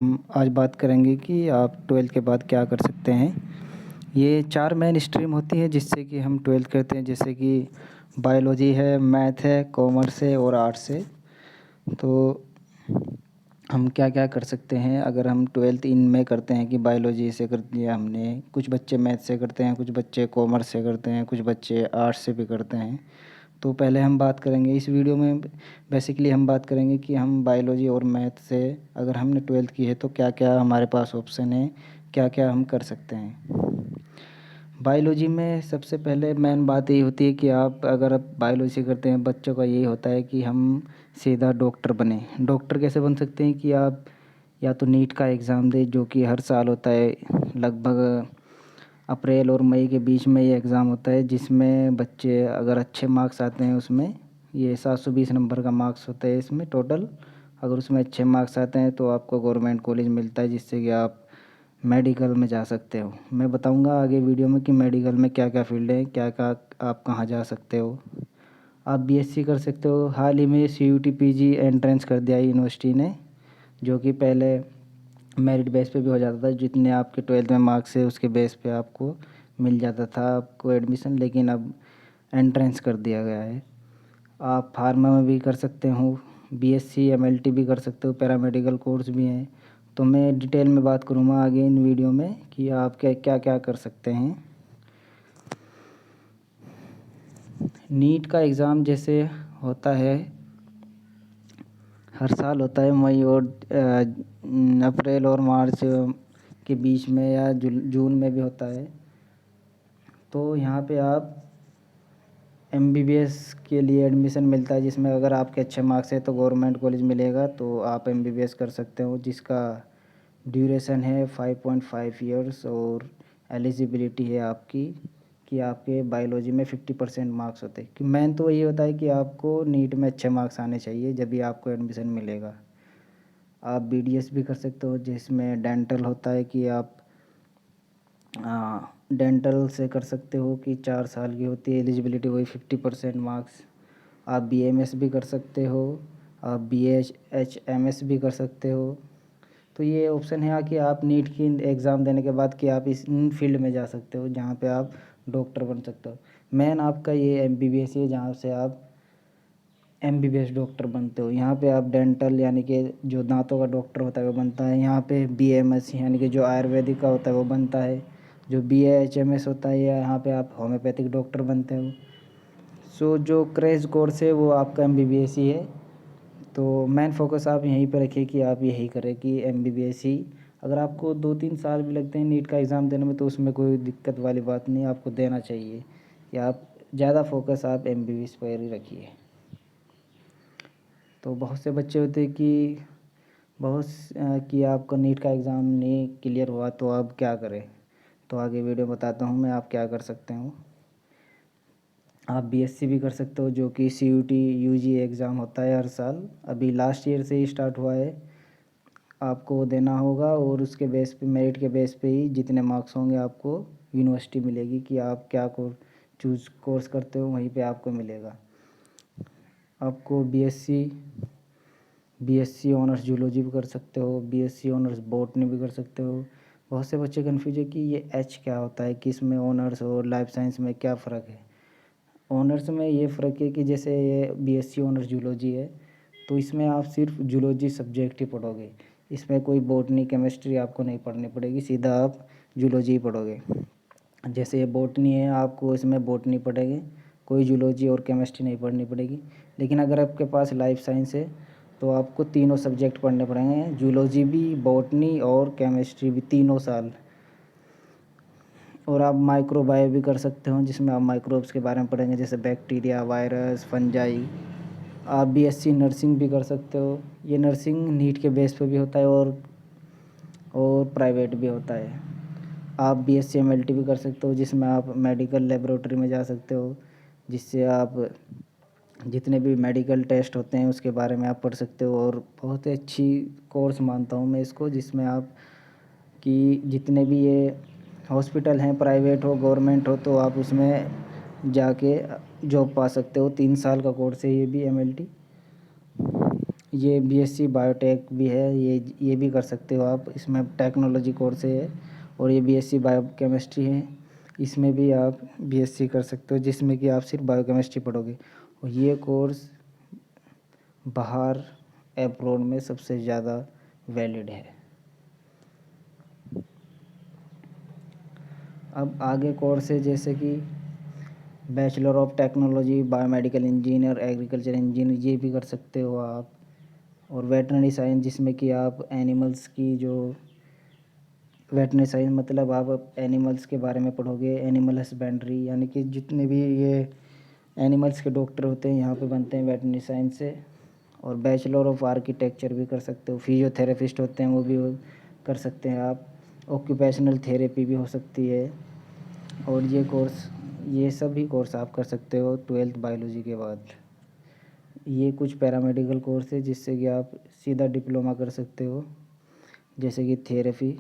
हम आज बात करेंगे कि आप 12th के बाद क्या कर सकते हैं। ये 4 मेन स्ट्रीम होती है जिससे कि हम 12th करते हैं, जैसे कि बायोलॉजी है, मैथ है, कॉमर्स है और आर्ट्स है। तो हम क्या-क्या कर सकते हैं अगर हम 12th इनमें करते हैं कि बायोलॉजी से कर दिया हमने, कुछ बच्चे मैथ से करते हैं, कुछ बच्चे कॉमर्स से करते हैं, कुछ बच्चे आर्ट्स से भी करते हैं। तो पहले हम बात करेंगे इस वीडियो में, बेसिकली हम बात करेंगे कि हम बायोलॉजी और मैथ से अगर हमने 12th की है तो क्या-क्या हमारे पास ऑप्शन है, क्या-क्या हम कर सकते हैं। बायोलॉजी में सबसे पहले मेन बात यही होती है कि आप बायोलॉजी करते हैं, बच्चों का यही होता है कि हम सीधा डॉक्टर बने। डॉक्टर कैसे बन सकते हैं कि आप या तो नीट का एग्ज़ाम दें, जो कि हर साल होता है, लगभग अप्रैल और मई के बीच में ये एग्ज़ाम होता है, जिसमें बच्चे अगर अच्छे मार्क्स आते हैं उसमें, ये 720 नंबर का मार्क्स होता है इसमें टोटल। अगर उसमें अच्छे मार्क्स आते हैं तो आपको गवर्नमेंट कॉलेज मिलता है, जिससे कि आप मेडिकल में जा सकते हो। मैं बताऊंगा आगे वीडियो में कि मेडिकल में क्या क्या फील्ड है, क्या क्या आप कहाँ जा सकते हो। आप बीएससी कर सकते हो। हाल ही में सीयूटी पीजी एंट्रेंस कर दिया है यूनिवर्सिटी ने, जो कि पहले मेरिट बेस पे भी हो जाता था, जितने आपके 12th में मार्क्स है उसके बेस पे आपको मिल जाता था आपको एडमिशन, लेकिन अब एंट्रेंस कर दिया गया है। आप फार्मा में भी कर सकते हो, बीएससी एमएलटी भी कर सकते हो, पैरामेडिकल कोर्स भी हैं। तो मैं डिटेल में बात करूँगा आगे इन वीडियो में कि आप क्या क्या क्या कर सकते हैं। नीट का एग्ज़ाम जैसे होता है, हर साल होता है मई और अप्रैल और मार्च के बीच में, या जून में भी होता है। तो यहाँ पे आप एमबीबीएस के लिए एडमिशन मिलता है, जिसमें अगर आपके अच्छे मार्क्स है तो गवर्नमेंट कॉलेज मिलेगा, तो आप एमबीबीएस कर सकते हो, जिसका ड्यूरेशन है 5.5 ईयर्स। और एलिजिबिलिटी है आपकी कि आपके बायोलॉजी में 50% मार्क्स होते हैं। कि मेन तो ये होता है कि आपको नीट में अच्छे मार्क्स आने चाहिए, जब भी आपको एडमिशन मिलेगा। आप बीडीएस भी कर सकते हो, जिसमें डेंटल होता है कि आप डेंटल से कर सकते हो कि 4 साल की होती है एलिजिबिलिटी, वही 50% मार्क्स। आप बीएमएस भी कर सकते हो, आप बीएचएमएस भी कर सकते हो। तो ये ऑप्शन है कि आप नीट की एग्ज़ाम देने के बाद कि आप इस इन फील्ड में जा सकते हो जहाँ पे आप डॉक्टर बन सकते हो। मेन आपका ये एमबीबीएस है, जहाँ से आप एमबीबीएस डॉक्टर बनते हो। यहाँ पे आप डेंटल यानी कि जो दांतों का डॉक्टर होता है वो बनता है। यहाँ पे बीएमएस यानी कि जो आयुर्वेदिक का होता है वो बनता है। जो बीएचएमएस होता है, या यहाँ पे आप होम्योपैथिक डॉक्टर बनते हो। सो जो क्रैश कोर्स है वो आपका एमबीबीएस ही है। तो मेन फोकस आप यहीं पे रखिए कि आप यही करें कि एमबीबीएस ही। अगर आपको 2-3 साल भी लगते हैं नीट का एग्ज़ाम देने में, तो उसमें कोई दिक्कत वाली बात नहीं, आपको देना चाहिए। कि आप ज़्यादा फोकस आप एमबीबीएस पर ही रखिए। तो बहुत से बच्चे होते हैं कि कि आपका नीट का एग्ज़ाम नहीं क्लियर हुआ तो आप क्या करें। तो आगे वीडियो बताता हूँ मैं आप क्या कर सकते हो। आप बीएससी भी कर सकते हो, जो कि सीयूटी यूजी एग्ज़ाम होता है हर साल, अभी लास्ट ईयर से ही स्टार्ट हुआ है। आपको वो देना होगा और उसके बेस पे, मेरिट के बेस पे ही जितने मार्क्स होंगे आपको यूनिवर्सिटी मिलेगी कि आप क्या कोर्स करते हो, वहीं पे आपको मिलेगा। आपको बीएससी ऑनर्स जूलॉजी भी कर सकते हो, बीएससी ऑनर्स बॉटनी भी कर सकते हो। बहुत से बच्चे कन्फ्यूज है कि ये एच क्या होता है, कि इसमें ऑनर्स और लाइफ साइंस में क्या फ़र्क है। ऑनर्स में ये फ़र्क है कि जैसे ये बीएससी ऑनर्स जूलॉजी है, तो इसमें आप सिर्फ जूलॉजी सब्जेक्ट ही पढ़ोगे। इसमें कोई बॉटनी केमिस्ट्री आपको नहीं पढ़नी पड़ेगी, सीधा आप जूलॉजी ही पढ़ोगे। जैसे ये बॉटनी है, आपको इसमें बॉटनी पढ़ेंगे, कोई जूलॉजी और केमिस्ट्री नहीं पढ़नी पड़ेगी। लेकिन अगर आपके पास लाइफ साइंस है तो आपको तीनों सब्जेक्ट पढ़ने पड़ेंगे, जूलॉजी भी, बॉटनी और केमिस्ट्री भी, तीनों साल। और आप माइक्रोबायो भी कर सकते हो, जिसमें आप माइक्रोब्स के बारे में पढ़ेंगे, जैसे बैक्टीरिया, वायरस, फंजाई। आप बीएससी नर्सिंग भी कर सकते हो। ये नर्सिंग नीट के बेस पे भी होता है और प्राइवेट भी होता है। आप बीएससी एमएलटी भी कर सकते हो, जिसमें आप मेडिकल लेबोरेटरी में जा सकते हो, जिससे आप जितने भी मेडिकल टेस्ट होते हैं उसके बारे में आप पढ़ सकते हो। और बहुत ही अच्छी कोर्स मानता हूँ मैं इसको, जिसमें आप कि जितने भी ये हॉस्पिटल हैं, प्राइवेट हो गवर्नमेंट हो, तो आप उसमें जाके जॉब पा सकते हो। 3 साल का कोर्स है ये भी एमएलटी। ये बीएससी बायोटेक भी है, ये भी कर सकते हो आप। इसमें टेक्नोलॉजी कोर्स है और ये बीएससी बायोकेमिस्ट्री है, इसमें भी आप बीएससी कर सकते हो, जिसमें कि आप सिर्फ बायोकेमिस्ट्री पढ़ोगे। और ये कोर्स बाहर अब्रॉड में सबसे ज़्यादा वैलिड है। अब आगे कोर्स है जैसे कि bachelor of technology, biomedical engineer, agriculture engineer, ये भी कर सकते हो आप। और वेटरनरी साइंस, जिसमें कि आप एनिमल्स की जो वेटरनरी साइंस मतलब आप एनिमल्स के बारे में पढ़ोगे, एनिमल हस्बेंड्री, यानी कि जितने भी ये एनिमल्स के डॉक्टर होते हैं यहाँ पे बनते हैं वेटरनरी साइंस से। और बैचलर ऑफ आर्किटेक्चर भी कर सकते हो। फिजियोथेरेपिस्ट होते हैं वो भी कर सकते हैं आप। ऑक्यूपेशनल थेरेपी भी हो सकती है। और ये सभी कोर्स आप कर सकते हो 12th बायोलॉजी के बाद। ये कुछ पैरामेडिकल कोर्स है जिससे कि आप सीधा डिप्लोमा कर सकते हो, जैसे कि थेरेपी,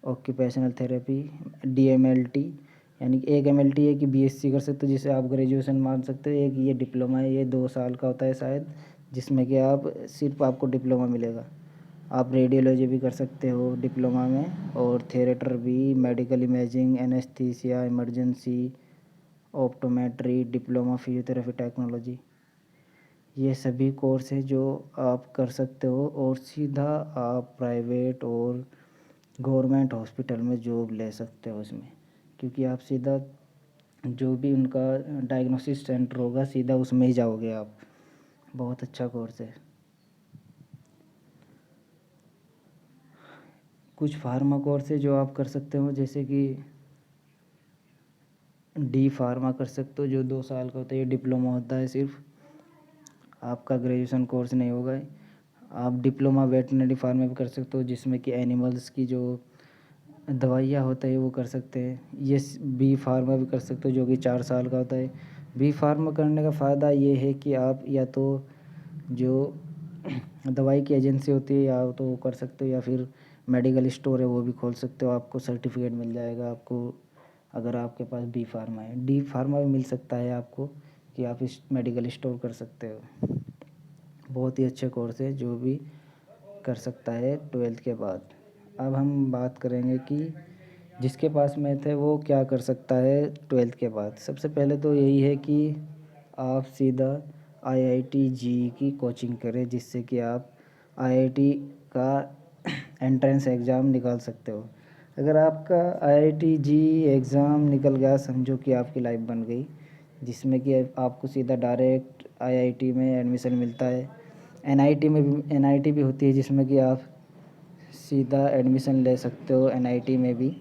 ऑक्यूपेशनल थेरेपी, डीएमएलटी, यानी कि एक एमएलटी है कि बीएससी कर सकते हो जिसे आप ग्रेजुएशन मान सकते हो। एक ये डिप्लोमा है, ये 2 साल का होता है शायद, जिसमें कि आप सिर्फ आपको डिप्लोमा मिलेगा। आप रेडियोलॉजी भी कर सकते हो डिप्लोमा में, और थिएटर भी, medical imaging, anaesthesia, emergency, optometry, diploma physiotherapy technology, ये सभी कोर्स है जो आप कर सकते हो। और सीधा आप प्राइवेट और गवर्नमेंट हॉस्पिटल में जॉब ले सकते हो उसमें, क्योंकि आप सीधा जो भी उनका डायग्नोसिस सेंटर होगा सीधा उसमें ही जाओगे आप। बहुत अच्छा कोर्स है। कुछ फार्मा कोर्स है जो आप कर सकते हो, जैसे कि डी फार्मा कर सकते हो जो 2 साल का होता है, ये डिप्लोमा होता है सिर्फ, आपका ग्रेजुएशन कोर्स नहीं होगा। आप डिप्लोमा वेटरनरी फार्मा भी कर सकते हो जिसमें कि एनिमल्स की जो दवाइयाँ होता है वो कर सकते हैं। ये बी फार्मा भी कर सकते हो जो कि 4 साल का होता है। बी फार्मा करने का फ़ायदा ये है कि आप या तो जो दवाई की एजेंसी होती है या तो वो कर सकते हो, या फिर मेडिकल स्टोर है वो भी खोल सकते हो। आपको सर्टिफिकेट मिल जाएगा आपको, अगर आपके पास बी फार्मा है। डी फार्मा भी मिल सकता है आपको कि आप इस मेडिकल स्टोर कर सकते हो। बहुत ही अच्छे कोर्स है जो भी कर सकता है 12th के बाद। अब हम बात करेंगे कि जिसके पास मैथ है वो क्या कर सकता है 12th के बाद। सबसे पहले तो यही है कि आप सीधा आईआईटी जेईई की कोचिंग करें, जिससे कि आप आईआईटी का एंट्रेंस एग्ज़ाम निकाल सकते हो। अगर आपका आईआईटी जेईई एग्ज़ाम निकल गया, समझो कि आपकी लाइफ बन गई, जिसमें कि आपको सीधा डायरेक्ट आईआईटी में एडमिशन मिलता है। एनआईटी भी होती है जिसमें कि आप सीधा एडमिशन ले सकते हो एनआईटी में भी।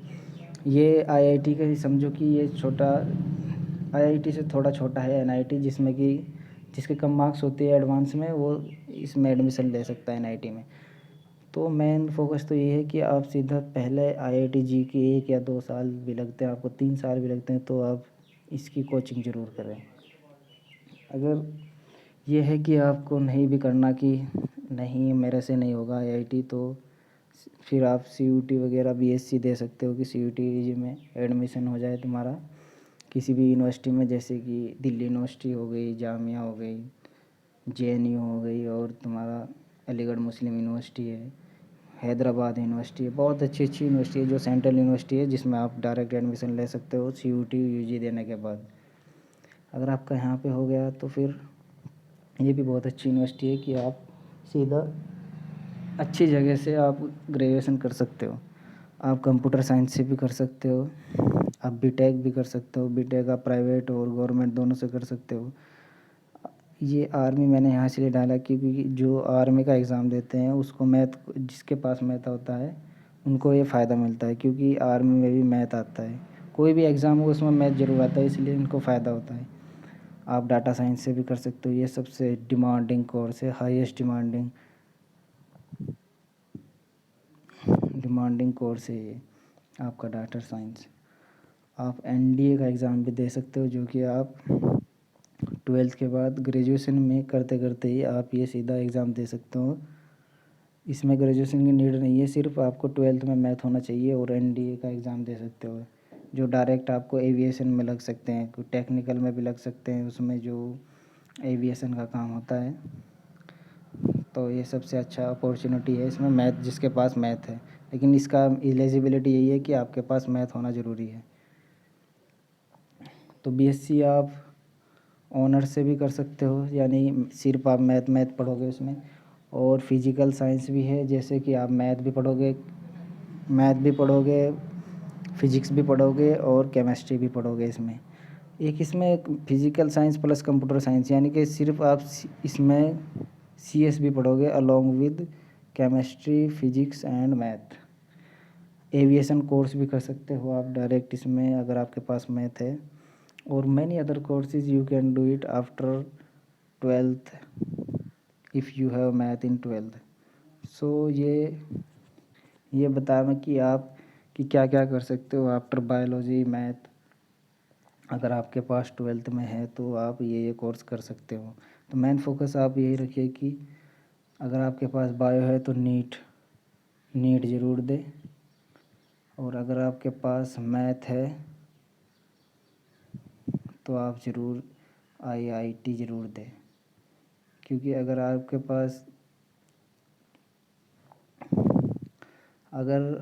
ये आईआईटी का ही समझो कि ये छोटा, आईआईटी से थोड़ा छोटा है एनआईटी, जिसमें कि जिसके कम मार्क्स होते हैं एडवांस में वो इसमें एडमिशन ले सकता है एनआईटी में। तो मेन फोकस तो ये है कि आप सीधा पहले आईआईटी जी के 1 या 2 साल भी लगते हैं, आपको 3 साल भी लगते हैं, तो आप इसकी कोचिंग ज़रूर करें। अगर ये है कि आपको नहीं भी करना कि नहीं मेरे से नहीं होगा आईआईटी, तो फिर आप सीयूटी वगैरह बीएससी दे सकते हो कि सीयूटी में एडमिशन हो जाए तुम्हारा किसी भी यूनिवर्सिटी में, जैसे कि दिल्ली यूनिवर्सिटी हो गई, जामिया हो गई, जेएनयू हो गई, और तुम्हारा अलीगढ़ मुस्लिम यूनिवर्सिटी है, हैदराबाद यूनिवर्सिटी है। बहुत अच्छी अच्छी यूनिवर्सिटी है जो सेंट्रल यूनिवर्सिटी है, जिसमें आप डायरेक्ट एडमिशन ले सकते हो सीयूटी यूजी देने के बाद। अगर आपका यहाँ पे हो गया तो फिर ये भी बहुत अच्छी यूनिवर्सिटी है कि आप सीधा अच्छी जगह से आप ग्रेजुएशन कर सकते हो। आप कंप्यूटर साइंस से भी कर सकते हो, आप बीटेक भी कर सकते हो। बीटेक आप प्राइवेट और गवर्नमेंट दोनों से कर सकते हो। ये आर्मी मैंने यहाँ इसलिए डाला क्योंकि जो आर्मी का एग्ज़ाम देते हैं उसको मैथ, जिसके पास मैथ होता है उनको ये फ़ायदा मिलता है, क्योंकि आर्मी में भी मैथ आता है। कोई भी एग्ज़ाम हो उसमें मैथ ज़रूर आता है, इसलिए इनको फ़ायदा होता है। आप डाटा साइंस से भी कर सकते हो। ये सबसे डिमांडिंग कोर्स है, हाईएस्ट डिमांडिंग कोर्स है ये आपका डाटा साइंस। आप एनडीए का एग्ज़ाम भी दे सकते हो, जो कि आप 12th के बाद ग्रेजुएशन में करते करते ही आप ये सीधा एग्ज़ाम दे सकते हो। इसमें ग्रेजुएशन की नीड नहीं है, सिर्फ आपको 12th में मैथ होना चाहिए और एनडीए का एग्ज़ाम दे सकते हो, जो डायरेक्ट आपको एविएशन में लग सकते हैं, कोई टेक्निकल में भी लग सकते हैं, उसमें जो एविएशन का काम होता है। तो ये सबसे अच्छा अपॉर्चुनिटी है इसमें, मैथ जिसके पास मैथ है। लेकिन इसका एलिजिबिलिटी यही है कि आपके पास मैथ होना ज़रूरी है। तो बीएससी आप ऑनर्स से भी कर सकते हो, यानी सिर्फ आप मैथ पढ़ोगे उसमें। और फिजिकल साइंस भी है, जैसे कि आप मैथ भी पढ़ोगे, फिजिक्स भी पढ़ोगे और केमिस्ट्री भी पढ़ोगे इसमें। एक इसमें physical science plus computer science, यानी कि सिर्फ आप इसमें सीएस भी पढ़ोगे along with chemistry, physics and math. Aviation course भी कर सकते हो आप डायरेक्ट इसमें, अगर आपके पास मैथ है। और many other courses you can do it after 12th if you have math in 12th। सो ये बताया कि आप कि क्या क्या कर सकते हो आफ्टर बायोलॉजी मैथ। अगर आपके पास 12th में है तो आप ये कोर्स कर सकते हो। तो मेन फोकस आप यही रखिए कि अगर आपके पास बायो है तो नीट ज़रूर दे। और अगर आपके पास मैथ है तो आप ज़रूर आईआईटी ज़रूर दें, क्योंकि अगर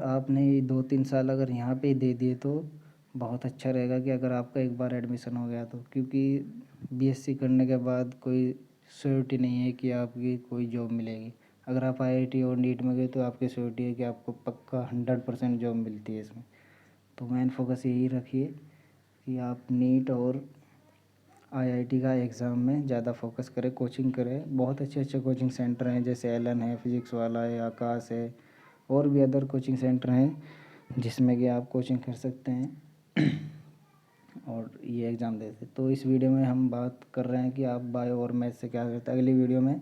आपने 2-3 साल अगर यहाँ पे ही दे दिए तो बहुत अच्छा रहेगा कि अगर आपका एक बार एडमिशन हो गया तो। क्योंकि बीएससी करने के बाद कोई श्योरिटी नहीं है कि आपकी कोई जॉब मिलेगी। अगर आप आईआईटी और नीट में गए तो आपकी श्योरिटी है कि आपको पक्का 100% जॉब मिलती है इसमें। तो मेन फोकस यही रखिए कि आप नीट और आईआईटी का एग्ज़ाम में ज़्यादा फोकस करें, कोचिंग करें। बहुत अच्छे अच्छे कोचिंग सेंटर हैं, जैसे एलन है, फिजिक्स वाला है, आकाश है, और भी अदर कोचिंग सेंटर हैं जिसमें कि आप कोचिंग कर सकते हैं और ये एग्ज़ाम देते। तो इस वीडियो में हम बात कर रहे हैं कि आप बायो और मैथ से क्या करते हैं। अगली वीडियो में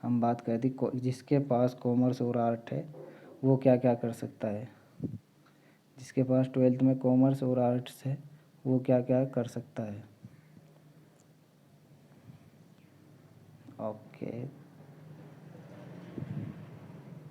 हम बात करते जिसके पास कॉमर्स और आर्ट है वो क्या क्या कर सकता है। जिसके पास 12th में कॉमर्स और आर्ट्स है वो क्या क्या कर सकता है। ओके।